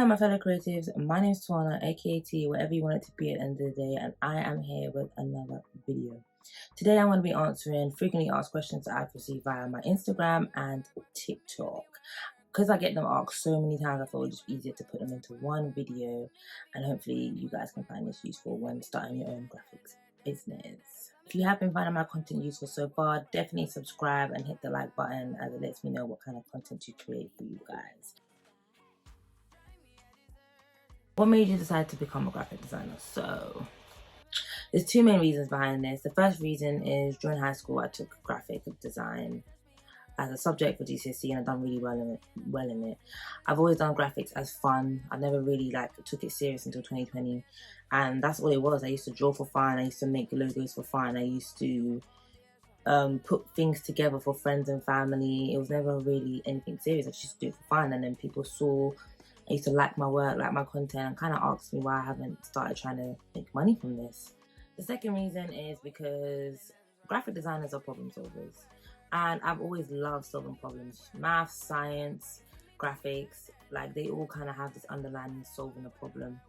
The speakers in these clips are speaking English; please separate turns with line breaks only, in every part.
my fellow creatives, my name is Twana, aka T, whatever you want it to be at the end of the day, and I am here with another video. Today I'm going to be answering frequently asked questions that I've received via my Instagram and TikTok. Because I get them asked so many times, I thought it would just be easier to put them into one video, and hopefully you guys can find this useful when starting your own graphics business. If you have been finding my content useful so far, definitely subscribe and hit the like button, as it lets me know what kind of content to create for you guys. What made you decide to become a graphic designer? So, there's two main reasons behind this. The first reason is during high school, I took graphic design as a subject for GCSE, and I've done really well in it. I've always done graphics as fun. I never really took it serious until 2020, and that's all it was. I used to draw for fun. I used to make logos for fun. I used to put things together for friends and family. It was never really anything serious. I just do it for fun, and then people saw I used to like my work, like my content, and kind of asked me why I haven't started trying to make money from this. The second reason is because graphic designers are problem solvers, and I've always loved solving problems. Maths, science, graphics, they all kind of have this underlying solving a problem.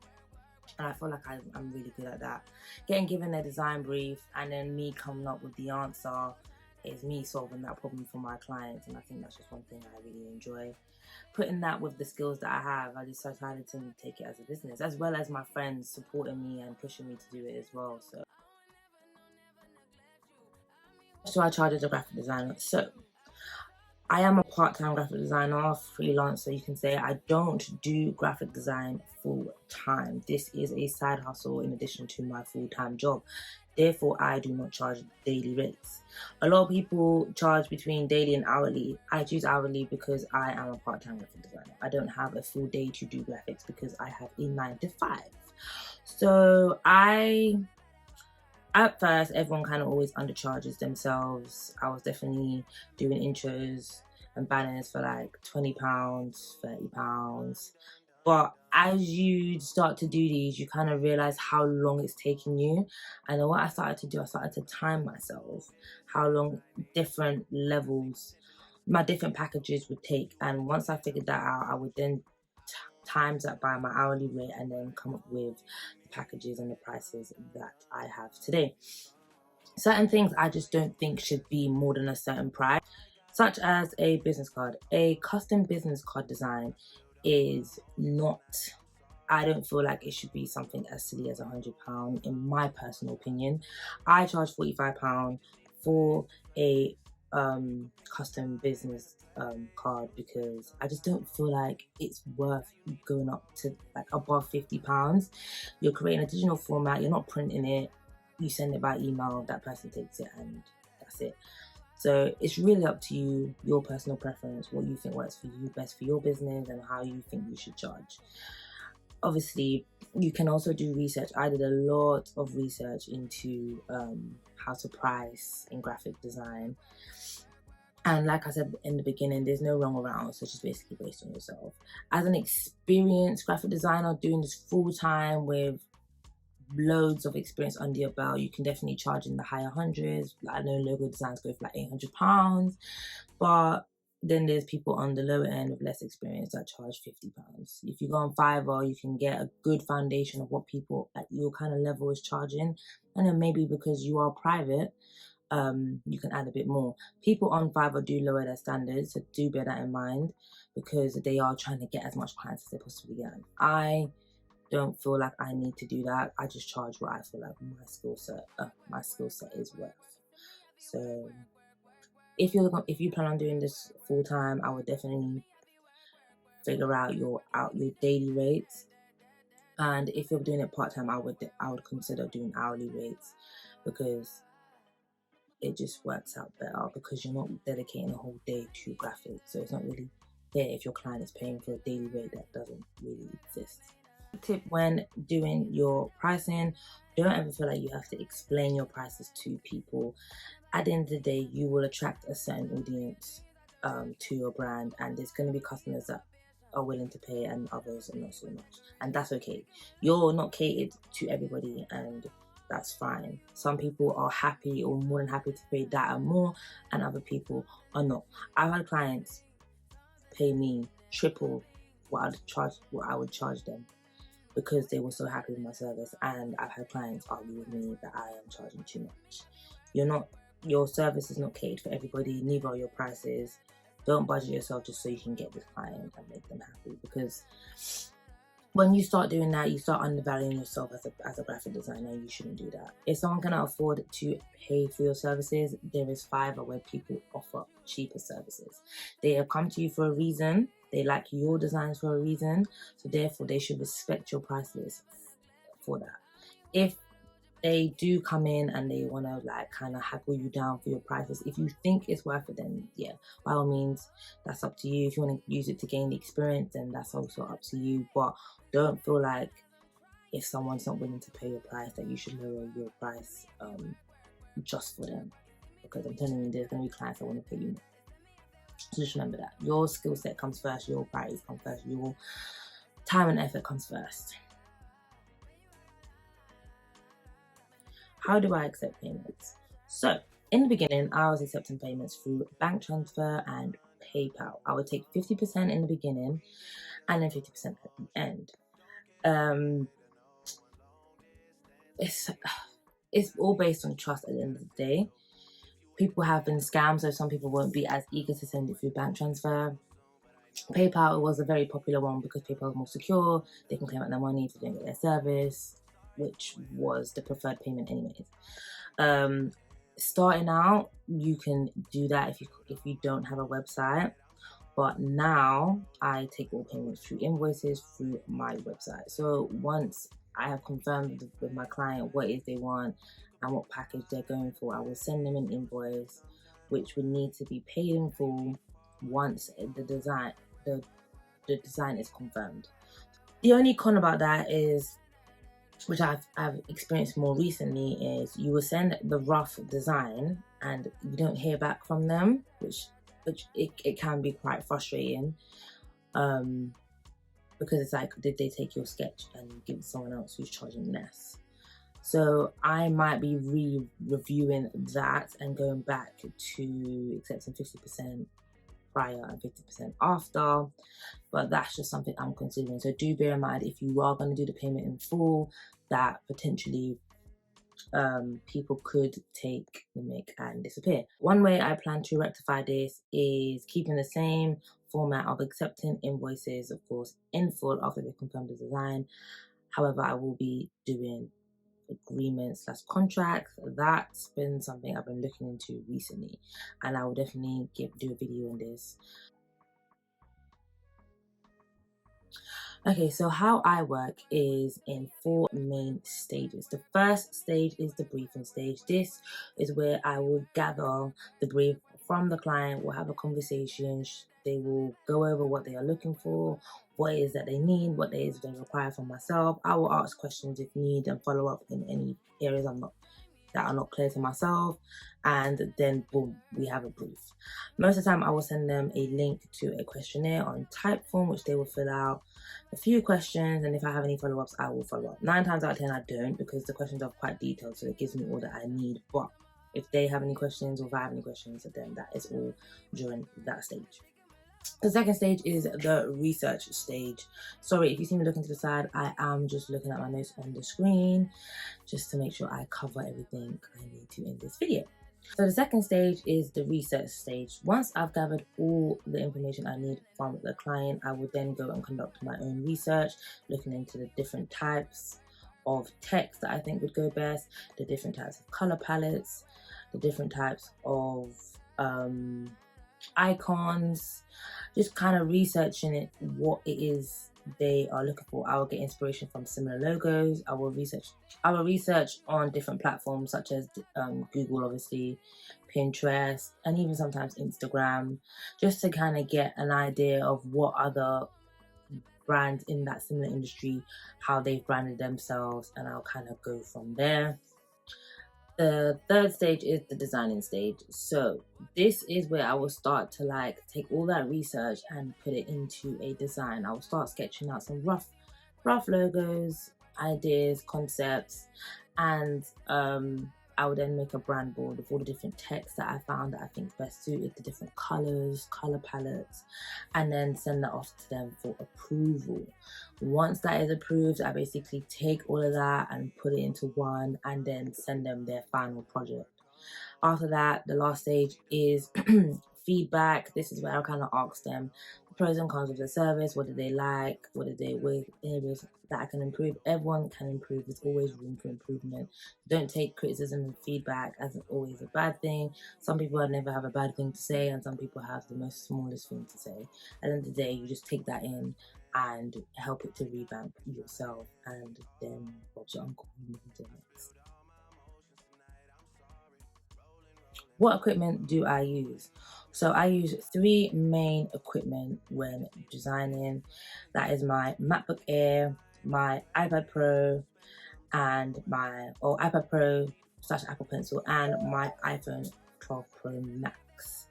And I feel like I'm really good at that. Getting given a design brief and then me coming up with the answer is me solving that problem for my clients, and I think that's just one thing I really enjoy. Putting that with the skills that I have, I just decided to take it as a business, as well as my friends supporting me and pushing me to do it as well. So I charge as a graphic designer. So I am a part-time graphic designer, freelancer, you can say. I don't do graphic design full-time. This is a side hustle in addition to my full-time job. Therefore, I do not charge daily rates. A lot of people charge between daily and hourly. I choose hourly because I am a part-time graphic designer. I don't have a full day to do graphics because I have a 9 to 5. So at first, everyone kind of always undercharges themselves. I was definitely doing intros and banners for £20, £30. But as you start to do these, you kind of realize how long it's taking you. And then what I started to do, I started to time myself, how long different levels, my different packages would take. And once I figured that out, I would then times that by my hourly rate and then come up with the packages and the prices that I have today. Certain things I just don't think should be more than a certain price, such as a business card. A custom business card design is not, I don't feel like it should be something as silly as £100 in my personal opinion. I charge £45 for a custom business card because I just don't feel like it's worth going up to above £50. You're creating a digital format, you're not printing it, you send it by email, that person takes it, and that's it. So it's really up to you, your personal preference, what you think works for you, best for your business, and how you think you should charge. Obviously, you can also do research. I did a lot of research into how to price in graphic design. And like I said in the beginning, there's no wrong or right, so it's just basically based on yourself. As an experienced graphic designer doing this full time with loads of experience under your belt, you can definitely charge in the higher hundreds. I know logo designs go for £800, but then there's people on the lower end with less experience that charge £50. If you go on Fiverr, you can get a good foundation of what people at your kind of level is charging, and then maybe because you are private, you can add a bit more. People on Fiverr do lower their standards, so do bear that in mind, because they are trying to get as much clients as they possibly can. I don't feel like I need to do that. I just charge what I feel like my skill set is worth. So if you plan on doing this full time, I would definitely figure out your daily rates. And if you're doing it part time, I would consider doing hourly rates, because it just works out better, because you're not dedicating a whole day to graphics. So it's not really fair if your client is paying for a daily rate that doesn't really exist. Tip when doing your pricing, don't ever feel like you have to explain your prices to people. At the end of the day, you will attract a certain audience to your brand, and there's going to be customers that are willing to pay and others are not so much, and that's okay. You're not catered to everybody, and that's fine. Some people are happy or more than happy to pay that and more, and other people are not. I've had clients pay me triple what I would charge them, because they were so happy with my service. And I've had clients argue with me that I am charging too much. Your service is not catered for everybody, neither are your prices. Don't budget yourself just so you can get this client and make them happy, because when you start doing that, you start undervaluing yourself as a graphic designer. You shouldn't do that. If someone cannot afford to pay for your services, there is Fiverr where people offer cheaper services. They have come to you for a reason. They like your designs for a reason. So therefore, they should respect your prices for that. If they do come in and they want to like kind of haggle you down for your prices, if you think it's worth it, then yeah, by all means, that's up to you. If you want to use it to gain the experience, then that's also up to you. But don't feel like if someone's not willing to pay your price that you should lower your price just for them, because I'm telling you, there's going to be clients that want to pay you more. So just remember that your skill set comes first, your price comes first, your time and effort comes first. How do I accept payments? So in the beginning, I was accepting payments through bank transfer and PayPal. I would take 50% in the beginning and then 50% at the end. It's all based on trust at the end of the day. People have been scammed, so some people won't be as eager to send it through bank transfer. PayPal was a very popular one because PayPal is more secure. They can claim out their money if they don't get their service, which was the preferred payment anyways. Starting out, you can do that if you don't have a website. But now I take all payments through invoices through my website. So once I have confirmed with my client what it is they want and what package they're going for, I will send them an invoice which would need to be paid in full once the design is confirmed. The only con about that is, which I've experienced more recently, is you will send the rough design and you don't hear back from them, which it can be quite frustrating, because it's like, did they take your sketch and give it to someone else who's charging less? So I might be reviewing that and going back to accepting 50% prior and 50% after, but that's just something I'm considering. So do bear in mind, if you are going to do the payment in full, that potentially people could take the mick and disappear. One way I plan to rectify this is keeping the same format of accepting invoices, of course, in full after they confirm the design. However, I will be doing agreements/contracts. That's been something I've been looking into recently, and I will definitely do a video on this. Okay, so how I work is in 4 main stages. The first stage is the briefing stage. This is where I will gather the brief from the client. We'll have a conversation. They will go over what they are looking for, what it is that they need, what it is they require from myself. I will ask questions if need and follow up in any areas that are not clear to myself, and then boom, we have a brief. Most of the time I will send them a link to a questionnaire on Typeform, which they will fill out, a few questions, and if I have any follow-ups, I will follow up. 9 times out of 10 I don't, because the questions are quite detailed, so it gives me all that I need. But if they have any questions, or if I have any questions, then that is all during that stage. The second stage is the research stage. Sorry if you see me looking to the side, I am just looking at my notes on the screen just to make sure I cover everything I need to in this video. So the second stage is the research stage. Once I've gathered all the information I need from the client, I will then go and conduct my own research, looking into the different types of text that I think would go best, the different types of color palettes, the different types of icons, just kind of researching what it is they are looking for. I will get inspiration from similar logos. I will research on different platforms such as Google, obviously, Pinterest, and even sometimes Instagram, just to kind of get an idea of what other brands in that similar industry, how they've branded themselves, and I'll kind of go from there. The third stage is the designing stage. So this is where I will start to like take all that research and put it into a design. I will start sketching out some rough logos, ideas, concepts, and I would then make a brand board with all the different texts that I found that I think best suited, the different colors, color palettes, and then send that off to them for approval. Once that is approved, I basically take all of that and put it into one and then send them their final project. After that, the last stage is feedback. This is where I kind of ask them the pros and cons of the service. What did they like? What did they with areas that I can improve? Everyone can improve. There's always room for improvement. Don't take criticism and feedback as always a bad thing. Some people never have a bad thing to say, and some people have the most smallest thing to say. At the end of the day, you just take that in and help it to revamp yourself, and then Bob's your uncle. Move to the next. What equipment do I use? So I use 3 main equipment when designing. That is my MacBook Air, my iPad Pro, and iPad Pro / Apple Pencil, and my iPhone 12 Pro Max.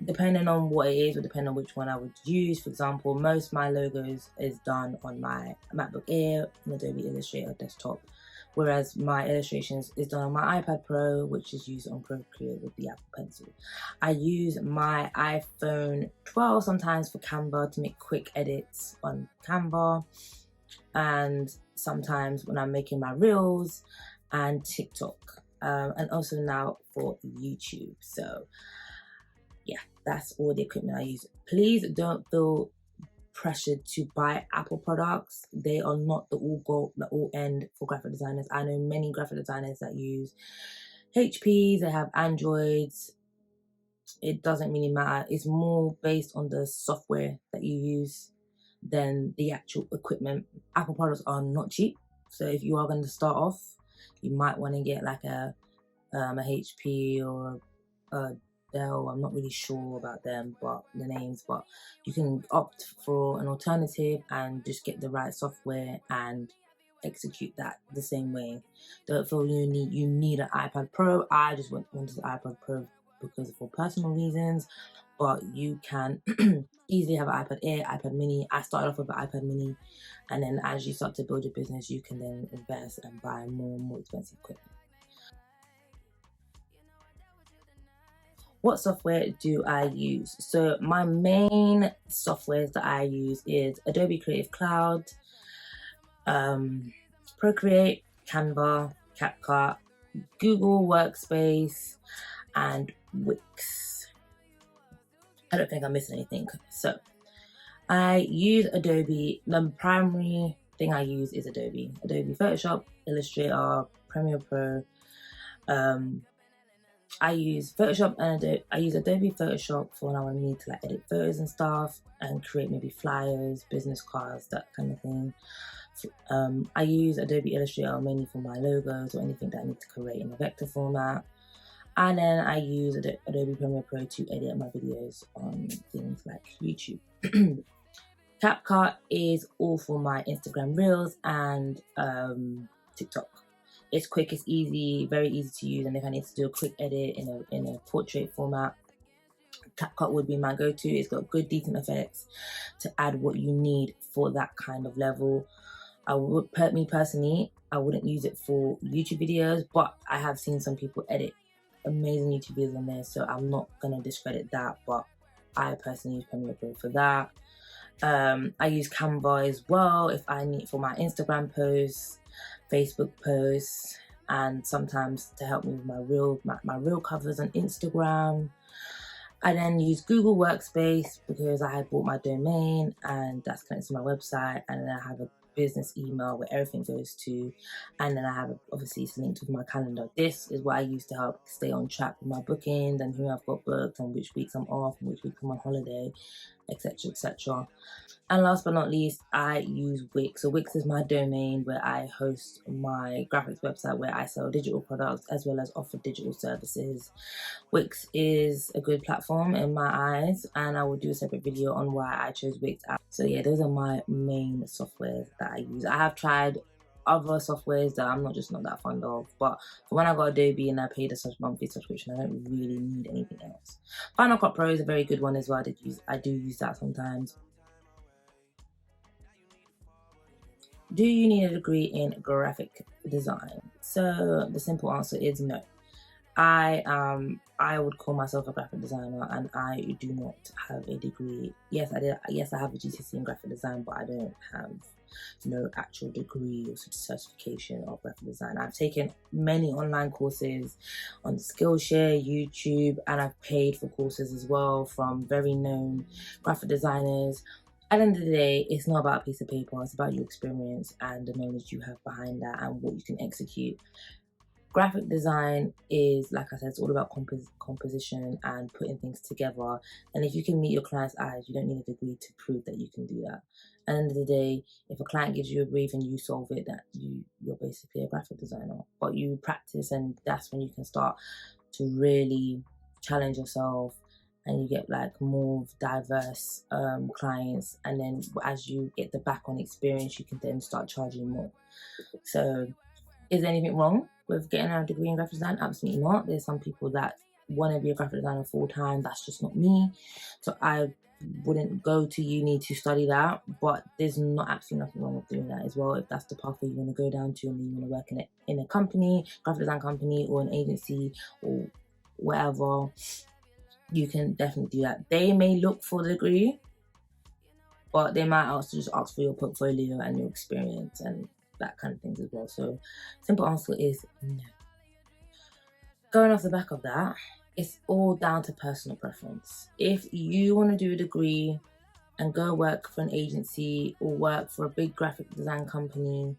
Depending on what it is, or depending on which one I would use. For example, most of my logos is done on my MacBook Air and Adobe Illustrator desktop, whereas my illustrations is done on my iPad Pro, which is used on Procreate with the Apple Pencil. I use my iPhone 12 sometimes for Canva to make quick edits on Canva, and sometimes when I'm making my reels and TikTok, and also now for YouTube. So yeah, that's all the equipment I use. Please don't feel pressured to buy Apple products. They are not the all end for graphic designers. I know many graphic designers that use HPs, they have Androids. It doesn't really matter. It's more based on the software that you use than the actual equipment. Apple products are not cheap, so if you are going to start off, you might want to get like a HP or a Dell. I'm not really sure about them, but the names, but you can opt for an alternative and just get the right software and execute that the same way. Don't feel you need an iPad Pro. I just wanted the iPad Pro because for personal reasons, but you can easily have an iPad Air, iPad Mini. I started off with an iPad Mini, and then as you start to build your business, you can then invest and buy more and more expensive equipment. What software do I use? So my main softwares that I use is Adobe Creative Cloud, Procreate, Canva, CapCut, Google Workspace, and Wix. I don't think I'm missing anything. So I use Adobe. The primary thing I use is Adobe Photoshop, Illustrator, Premiere Pro. I use Photoshop and I use Adobe Photoshop for when I need to like edit photos and stuff and create maybe flyers, business cards, that kind of thing. I use Adobe Illustrator mainly for my logos or anything that I need to create in a vector format. And then I use Adobe Premiere Pro to edit my videos on things like YouTube. CapCut is all for my Instagram Reels and TikTok. It's quick, it's easy, very easy to use, and if I need to do a quick edit in a portrait format, CapCut would be my go-to. It's got good, decent effects to add what you need for that kind of level. Me personally, I wouldn't use it for YouTube videos, but I have seen some people edit amazing YouTube videos on there, so I'm not gonna discredit that, but I personally use Premiere Pro for that. I use Canva as well if I need for my Instagram posts, Facebook posts, and sometimes to help me with my reel covers on Instagram. I then use Google Workspace because I had bought my domain and that's connected to my website, and then I have a business email where everything goes to, and then I have obviously it's linked with my calendar. This is what I use to help stay on track with my bookings and who I've got booked and which weeks I'm off and which weeks I'm on holiday, etc, etc. And last but not least, I use Wix. So Wix is my domain where I host my graphics website where I sell digital products as well as offer digital services. Wix is a good platform in my eyes, and I will do a separate video on why I chose Wix. So yeah, those are my main softwares that I use. I have tried other softwares that I'm not that fond of, but for when I got Adobe and I paid a monthly subscription, I don't really need anything else. Final Cut Pro is a very good one as well. I do use that sometimes. do you need a degree in graphic design? So the simple answer is no. I would call myself a graphic designer, and I do not have a degree. Yes, I did. Yes, I have a GCSE in graphic design, but I don't have no actual degree or certification of graphic design. I've taken many online courses on Skillshare, YouTube, and I've paid for courses as well from very known graphic designers. At the end of the day, it's not about a piece of paper. It's about your experience and the knowledge you have behind that and what you can execute. Graphic design is, like I said, it's all about composition and putting things together. And if you can meet your client's eyes, you don't need a degree to prove that you can do that. At the end of the day, if a client gives you a brief and you solve it, that you're basically a graphic designer. But you practice, and that's when you can start to really challenge yourself, and you get like more diverse clients. And then as you get the back on experience, you can then start charging more. So is there anything wrong with getting a degree in graphic design? Absolutely not. There's some people that want to be a graphic designer full time. That's just not me. So I wouldn't go to uni to study that, but there's not absolutely nothing wrong with doing that as well. If that's the pathway you want to go down to, and then you want to work in a company, graphic design company, or an agency, or whatever, you can definitely do that. They may look for the degree, but they might also just ask for your portfolio and your experience and that kind of things as well. So simple answer is no. Going off the back of that, it's all down to personal preference. If you want to do a degree and go work for an agency or work for a big graphic design company,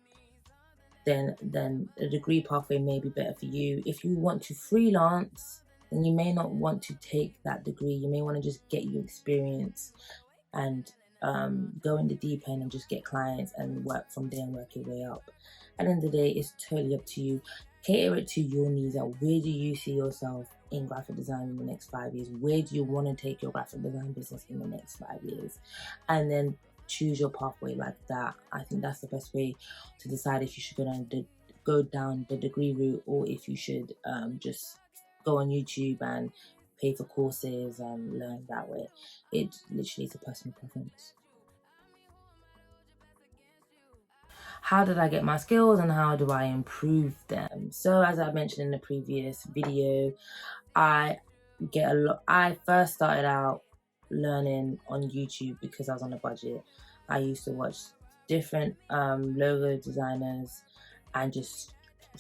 then a degree pathway may be better for you. If you want to freelance, then you may not want to take that degree. You may want to just get your experience and go in the deep end and just get clients and work from there and work your way up. At the end of the day, it's totally up to you. Cater it to your needs. Where do you see yourself in graphic design in the next 5 years? Where do you want to take your graphic design business in the next 5 years? And then choose your pathway like that. I think that's the best way to decide if you should go down the degree route, or if you should just go on YouTube and pay for courses and learn that way. It literally is a personal preference. How did I get my skills and how do I improve them? So as I mentioned in the previous video, I first started out learning on YouTube because I was on a budget. I used to watch different logo designers and just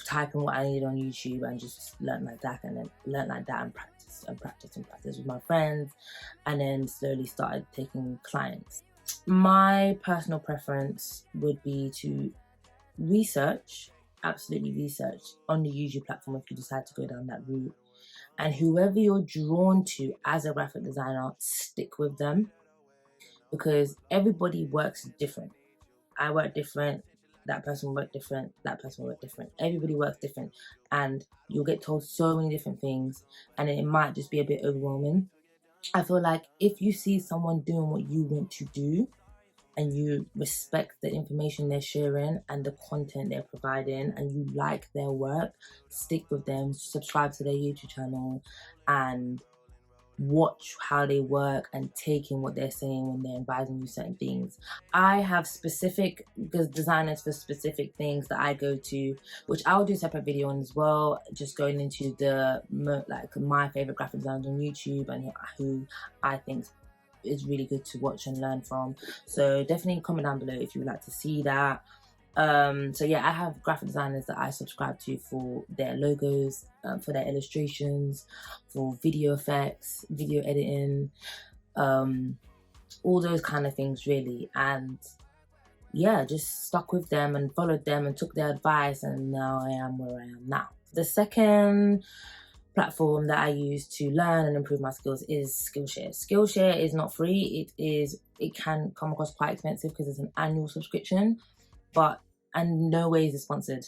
type in what I needed on YouTube and just learn like that, and practice with my friends, and then slowly started taking clients. My personal preference would be to absolutely research on the YouTube platform if you decide to go down that route. And whoever you're drawn to as a graphic designer, stick with them, because everybody works different. I work different, that person work different, that person work different. Everybody works different, and you'll get told so many different things, and it might just be a bit overwhelming. I feel like if you see someone doing what you want to do, and you respect the information they're sharing and the content they're providing, and you like their work, stick with them, subscribe to their YouTube channel, and watch how they work and take in what they're saying when they're advising you certain things. I have specific designers for specific things that I go to, which I'll do a separate video on as well, just going into my favorite graphic designers on YouTube and who I think is really good to watch and learn from. So definitely comment down below if you would like to see that. So yeah, I have graphic designers that I subscribe to for their logos, for their illustrations, for video effects, video editing, all those kind of things really. And yeah, just stuck with them and followed them and took their advice, and now I am where I am now. The second platform that I use to learn and improve my skills is Skillshare. Skillshare is not free. It can come across quite expensive because it's an annual subscription, and no way is it sponsored.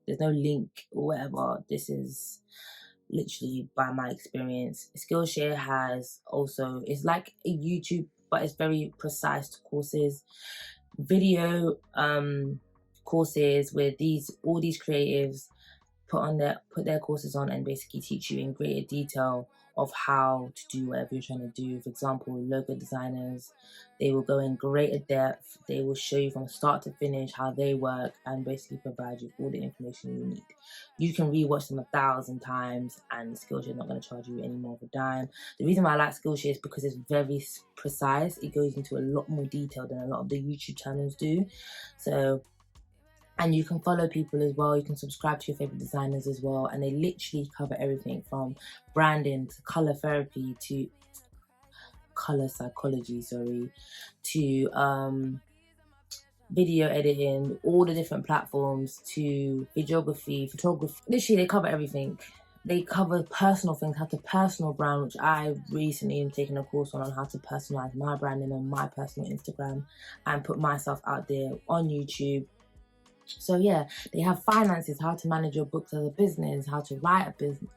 There's no link or whatever. This is literally by my experience. Skillshare it's like a YouTube, but it's very precise to courses, video courses where all these creatives put their courses on and basically teach you in greater detail of how to do whatever you're trying to do. For example, logo designers, they will go in greater depth. They will show you from start to finish how they work and basically provide you all the information you need. You can rewatch them 1,000 times and Skillshare is not going to charge you any more of a dime. The reason why I like Skillshare is because it's very precise. It goes into a lot more detail than a lot of the YouTube channels do. So, and you can follow people as well. You can subscribe to your favorite designers as well. And they literally cover everything from branding to color therapy to color psychology, to video editing, all the different platforms, to videography, photography. Literally, they cover everything. They cover personal things, how to personal brand, which I recently am taking a course on how to personalize my branding on my personal Instagram and put myself out there on YouTube. So yeah, they have finances, how to manage your books as a business, how to write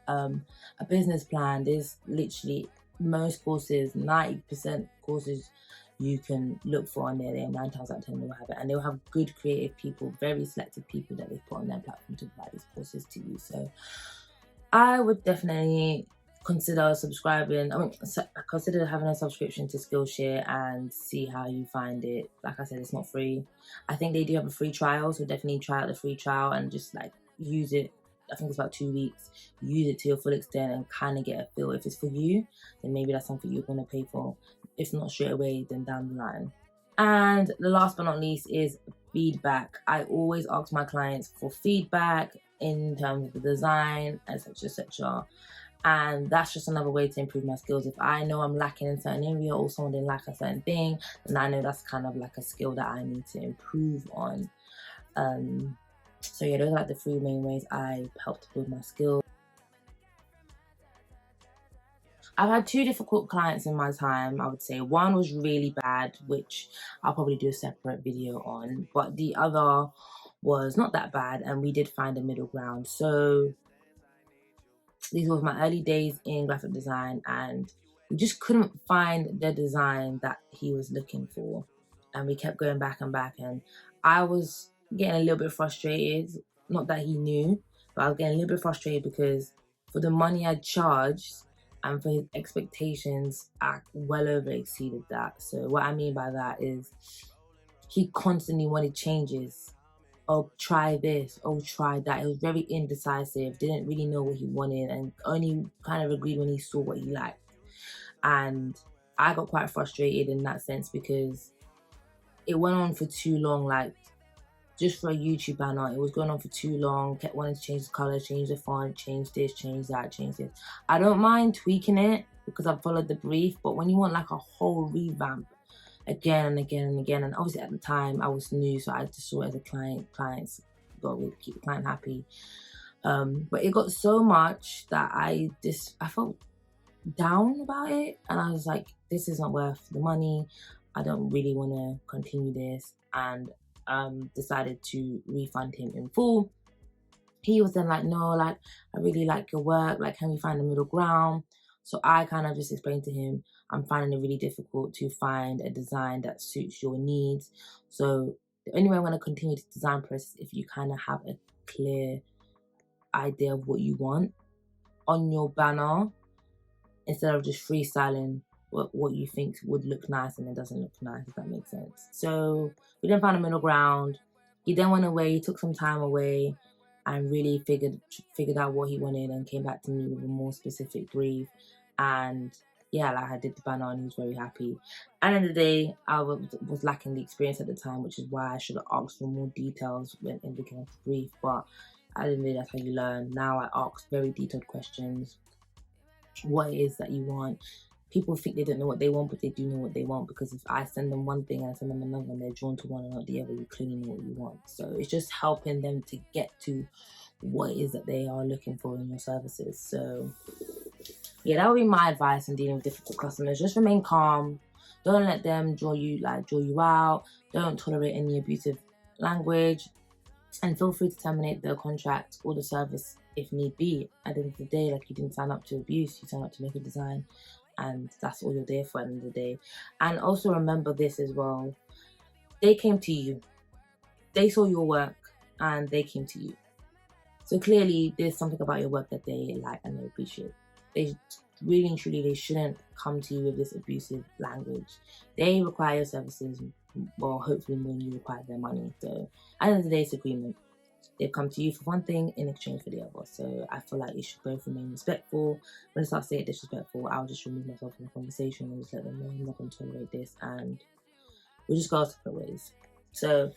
a business plan. There's literally most courses, 90% courses you can look for on there. They're 9 times out of 10 they'll have it, and they'll have good creative people, very selected people that they put on their platform to provide these courses to you. So I would definitely consider subscribing. Consider having a subscription to Skillshare and see how you find it. Like I said, it's not free. I think they do have a free trial, so definitely try out the free trial and just like use it. I think it's about 2 weeks. Use it to your full extent and kind of get a feel. If it's for you, then maybe that's something you're going to pay for. If not straight away, then down the line. And the last but not least is feedback. I always ask my clients for feedback in terms of the design, etc., etc. And that's just another way to improve my skills. If I know I'm lacking in a certain area or someone didn't like a certain thing, then I know that's kind of like a skill that I need to improve on. So yeah, those are like the 3 main ways I help to build my skills. I've had 2 difficult clients in my time, I would say. One was really bad, which I'll probably do a separate video on. But the other was not that bad, and we did find a middle ground. So these were my early days in graphic design, and we just couldn't find the design that he was looking for. And we kept going back and back, and I was getting a little bit frustrated. Not that he knew, but I was getting a little bit frustrated because for the money I charged and for his expectations, I well over exceeded that. So what I mean by that is he constantly wanted changes. Oh, try this, oh, try that. He was very indecisive, didn't really know what he wanted, and only kind of agreed when he saw what he liked. And I got quite frustrated in that sense because it went on for too long. Like, just for a YouTube banner, it was going on for too long. Kept wanting to change the color, change the font, change this, change that, change this. I don't mind tweaking it because I've followed the brief, but when you want like a whole revamp again and again and again, and obviously at the time I was new, so I just saw it as a client's goal to keep the client happy. But it got so much that I felt down about it, and I was like, this isn't worth the money. I don't really want to continue this, and decided to refund him in full. He was then like, no, like, I really like your work, like, can we find a middle ground? So I kind of just explained to him, I'm finding it really difficult to find a design that suits your needs. So the only way I'm going to continue the design process if you kind of have a clear idea of what you want on your banner, instead of just freestyling what you think would look nice and it doesn't look nice, if that makes sense. So we then found a middle ground. He then went away, he took some time away and really figured out what he wanted and came back to me with a more specific brief. And yeah, like, I did the banner and he was very happy. At the end of the day, I was lacking the experience at the time, which is why I should have asked for more details when indicating the brief. But at the end of the day, that's how you learn. Now I ask very detailed questions. What it is that you want. People think they don't know what they want, but they do know what they want, because if I send them one thing and I send them another and they're drawn to one and not the other, you clearly know what you want. So it's just helping them to get to what it is that they are looking for in your services. So yeah, that would be my advice in dealing with difficult customers. Just remain calm. Don't let them draw you out. Don't tolerate any abusive language, and feel free to terminate the contract or the service if need be. At the end of the day, like, you didn't sign up to abuse, you signed up to make a design, and that's all you're there for at the end of the day. And also remember this as well, they came to you, they saw your work and they came to you. So clearly there's something about your work that they like and they appreciate. They really and truly, they shouldn't come to you with this abusive language. They require your services, well, hopefully more than you require their money. So at the end of the day, it's agreement. They've come to you for one thing in exchange for the other. So I feel like you should both remain respectful. When it starts to get disrespectful, I'll just remove myself from the conversation and just let them know I'm not going to tolerate this, and we'll just go our separate ways. So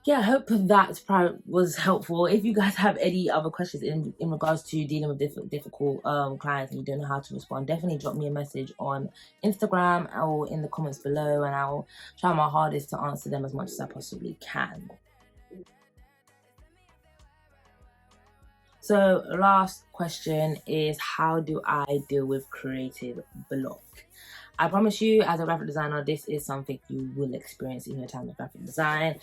yeah, I hope that was helpful. If you guys have any other questions in regards to dealing with difficult clients and you don't know how to respond, definitely drop me a message on Instagram or in the comments below, and I'll try my hardest to answer them as much as I possibly can. So last question is, how do I deal with creative block? I promise you, as a graphic designer, this is something you will experience in your time of graphic design.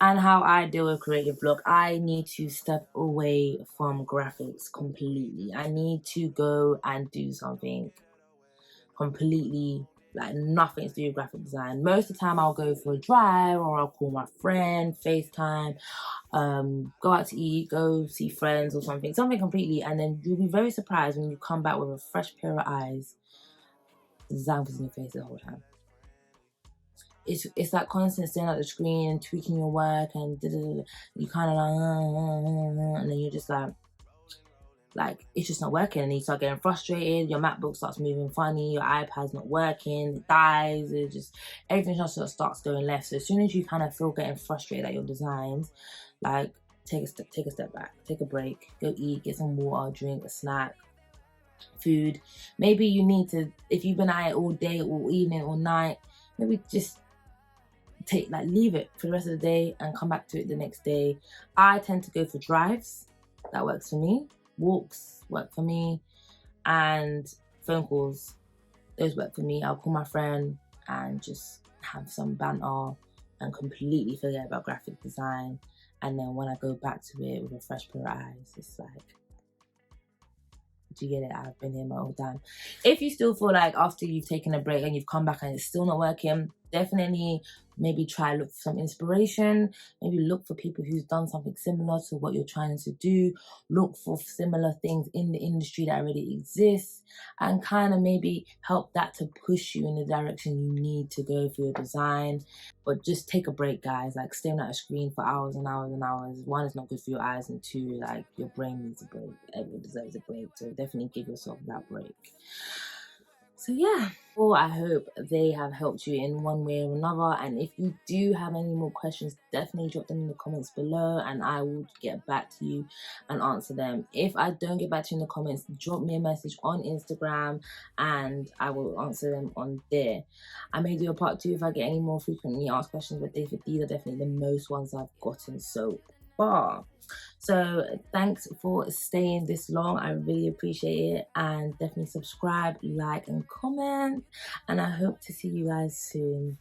And how I deal with creative block, I need to step away from graphics completely. I need to go and do something completely, like nothing to do with graphic design. Most of the time I'll go for a drive, or I'll call my friend, FaceTime, go out to eat, go see friends or something completely, and then you'll be very surprised when you come back with a fresh pair of eyes. The design was in your face the whole time. It's that constant staring at the screen and tweaking your work, and you kind of like, and then you're just like it's just not working, and you start getting frustrated. Your MacBook starts moving funny, your iPad's not working, it dies, it just, everything just sort of starts going left. So as soon as you kind of feel getting frustrated at your designs, like take a step back, take a break, go eat, get some water, drink a snack, food. Maybe you need to, if you've been at it all day, all evening, all night, maybe just leave it for the rest of the day and come back to it the next day. I tend to go for drives. That works for me. Walks work for me, and phone calls, those work for me. I'll call my friend and just have some banter and completely forget about graphic design, and then when I go back to it with a fresh pair of eyes, it's like, do you get it? I've been here my whole time. If you still feel like after you've taken a break and you've come back and it's still not working, definitely maybe try look for some inspiration. Maybe look for people who've done something similar to what you're trying to do. Look for similar things in the industry that already exists, and kind of maybe help that to push you in the direction you need to go for your design. But just take a break, guys. Like, staring at a screen for hours and hours and hours, one, is not good for your eyes, and two, like, your brain needs a break. Everyone deserves a break, so definitely give yourself that break. So yeah, well, I hope they have helped you in one way or another. And if you do have any more questions, definitely drop them in the comments below and I will get back to you and answer them. If I don't get back to you in the comments, drop me a message on Instagram and I will answer them on there. I may do a part 2 if I get any more frequently asked questions, but these are definitely the most ones I've gotten so far. So thanks for staying this long. I really appreciate it, and definitely subscribe, like and comment, and I hope to see you guys soon.